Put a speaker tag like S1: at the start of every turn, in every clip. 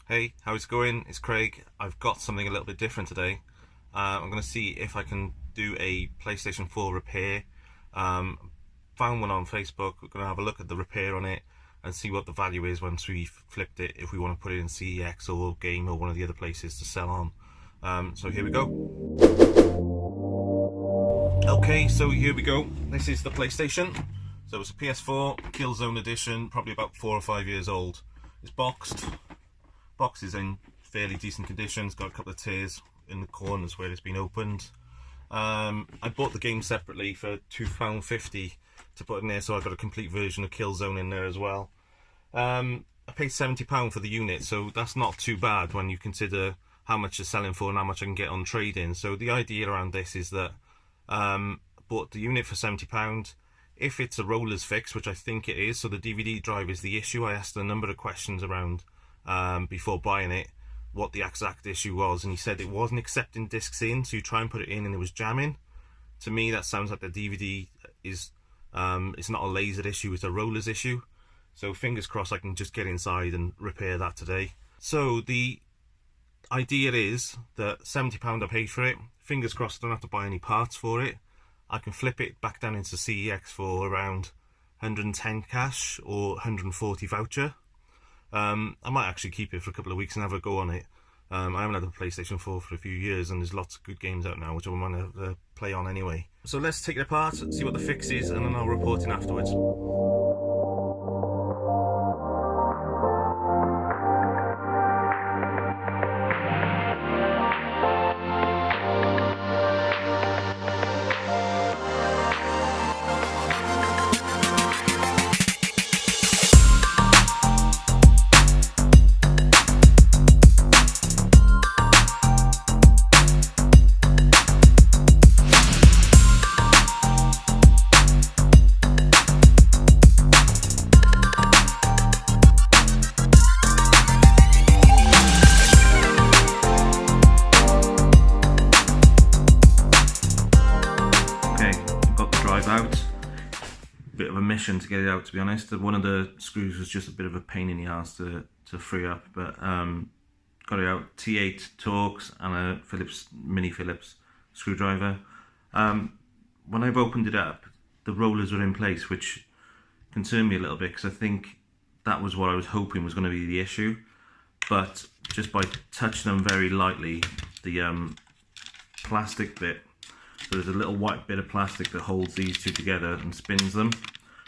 S1: Hey, how's it going? It's Craig. I've got something a little bit different today. I'm going to see if I can do a PlayStation 4 repair. Found one on Facebook. We're going to have a look at the repair on it and see what the value is once we've flipped it, if we want to put it in CEX or Game or one of the other places to sell on. So here we go. Okay, so here we go. This is the PlayStation. So it's a PS4 Killzone edition, probably about 4 or 5 years old. It's boxed. Box is in fairly decent condition. It's got a couple of tears in the corners where it's been opened. I bought the game separately for £2.50 to put in there, so I got a complete version of Killzone in there as well. I paid £70 for the unit, so that's not too bad when you consider how much it's selling for and how much I can get on trade-in. So the idea around this is that I bought the unit for £70. If it's a rollers fix, which I think it is, so the DVD drive is the issue. I asked a number of questions around before buying it what the exact issue was, and he said it wasn't accepting discs in, so you try and put it in and it was jamming. To me that sounds like the DVD is it's not a laser issue, it's a rollers issue. So fingers crossed I can just get inside and repair that today. So the idea is that £70 I paid for it. Fingers crossed I don't have to buy any parts for it. I can flip it back down into CEX for around 110 cash or 140 voucher. I might actually keep it for a couple of weeks and have a go on it. I haven't had a PlayStation 4 for a few years, and there's lots of good games out now which I want to play on anyway. So let's take it apart, see what the fix is, and then I'll report in afterwards. Out. Bit of a mission to get it out, to be honest. One of the screws was just a bit of a pain in the ass to free up, but got it out. T8 Torx and a mini Phillips screwdriver. When I've opened it up, the rollers were in place, which concerned me a little bit because I think that was what I was hoping was going to be the issue. But just by touching them very lightly, the plastic bit, so there's a little white bit of plastic that holds these two together and spins them.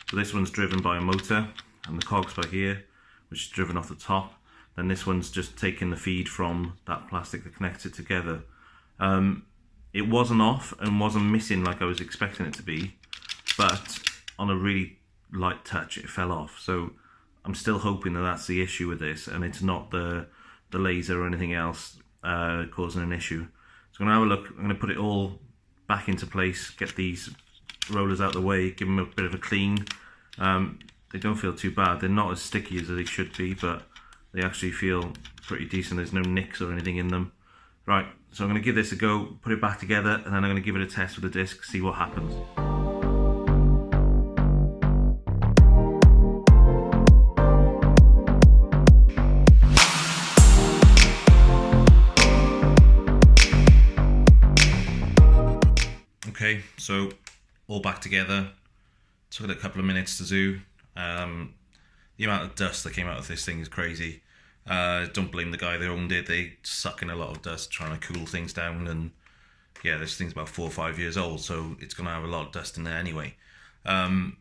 S1: So this one's driven by a motor, and the cogs by here, which is driven off the top. Then this one's just taking the feed from that plastic that connects it together. It wasn't off and wasn't missing like I was expecting it to be, but on a really light touch it fell off. So I'm still hoping that that's the issue with this, and it's not the laser or anything else causing an issue. So I'm going to have a look. I'm going to put it all back into place, get these rollers out of the way, give them a bit of a clean. They don't feel too bad. They're not as sticky as they should be, but they actually feel pretty decent. There's no nicks or anything in them. Right, so I'm going to give this a go, put it back together, and then I'm going to give it a test with the disc, see what happens. Okay, so all back together. Took it a couple of minutes to do. The amount of dust that came out of this thing is crazy. Don't blame the guy that owned it. They suck in a lot of dust trying to cool things down, and yeah, this thing's about 4 or 5 years old, so it's going to have a lot of dust in there anyway. So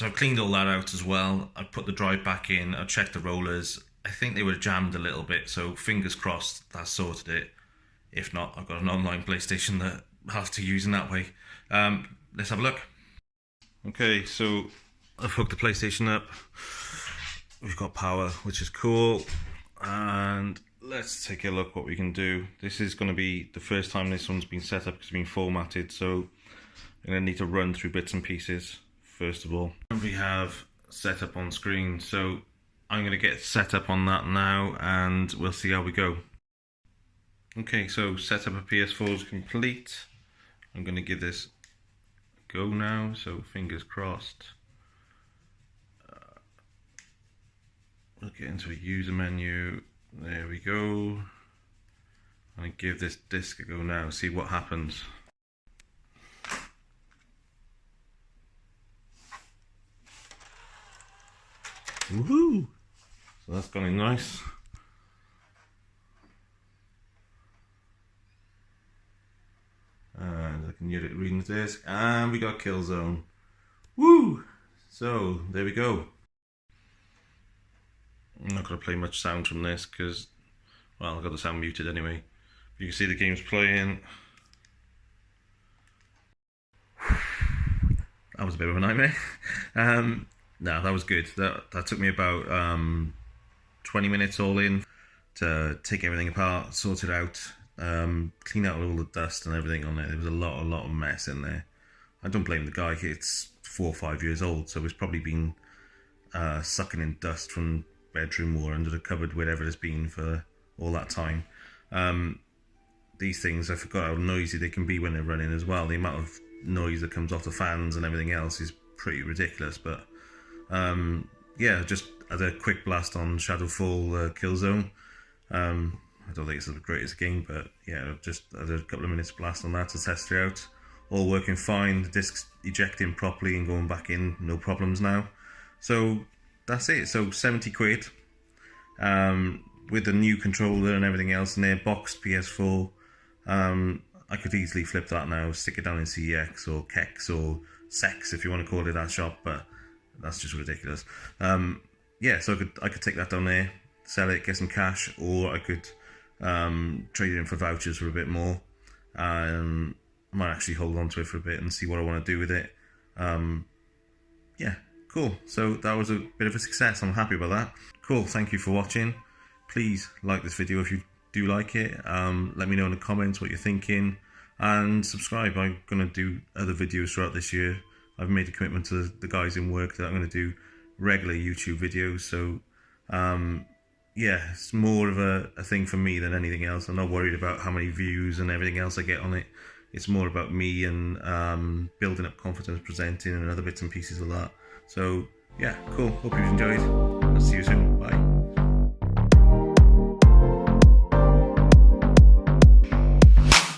S1: I've cleaned all that out as well. I put the drive back in. I checked the rollers. I think they were jammed a little bit, so fingers crossed that sorted it. If not, I've got an online PlayStation that I'll have to use in that way. Let's have a look. Okay, so I've hooked the PlayStation up. We've got power, which is cool. And let's take a look what we can do. This is going to be the first time this one's been set up because it's been formatted, so I'm going to need to run through bits and pieces first of all. We have set up on screen, so I'm going to get set up on that now and we'll see how we go. Okay, so setup of PS4 is complete. I'm going to give this a go now, so fingers crossed. We'll get into a user menu. There we we go. I give this disc a go now, see what happens. Woohoo! So that's gone in nice. And I can hear it reading the disc, and we got Killzone. Woo! So there we go. I'm not going to play much sound from this because, well, I've got the sound muted anyway. You can see the game's playing. That was a bit of a nightmare. No, that was good. That took me about 20 minutes all in to take everything apart, sort it out, clean out all the dust and everything on there. There was a lot of mess in there. I don't blame the guy. It's 4 or 5 years old, so it's probably been sucking in dust from bedroom or under the cupboard, wherever it's been for all that time. These things, I forgot how noisy they can be when they're running as well. The amount of noise that comes off the fans and everything else is pretty ridiculous. But yeah, just had a quick blast on Shadowfall Killzone. I don't think it's the greatest game, but yeah, just had a couple of minutes blast on that to test it out. All working fine, the disc's ejecting properly and going back in, no problems now. So that's it. So 70 quid with the new controller and everything else in there, boxed PS4. I could easily flip that now, stick it down in CEX or KEX or SEX if you want to call it that shop, but that's just ridiculous. Yeah, so I could take that down there, sell it, get some cash, or I could trade it in for vouchers for a bit more. I might actually hold on to it for a bit and see what I want to do with it. Yeah, cool. So that was a bit of a success. I'm happy about that. Cool, thank you for watching. Please like this video if you do like it. Let me know in the comments what you're thinking, and subscribe. I'm going to do other videos throughout this year. I've made a commitment to the guys in work that I'm going to do regular YouTube videos. So yeah, it's more of a thing for me than anything else. I'm not worried about how many views and everything else I get on it. It's more about me and building up confidence, presenting, and other bits and pieces of that. So yeah, cool. Hope you've enjoyed. I'll see you soon. Bye.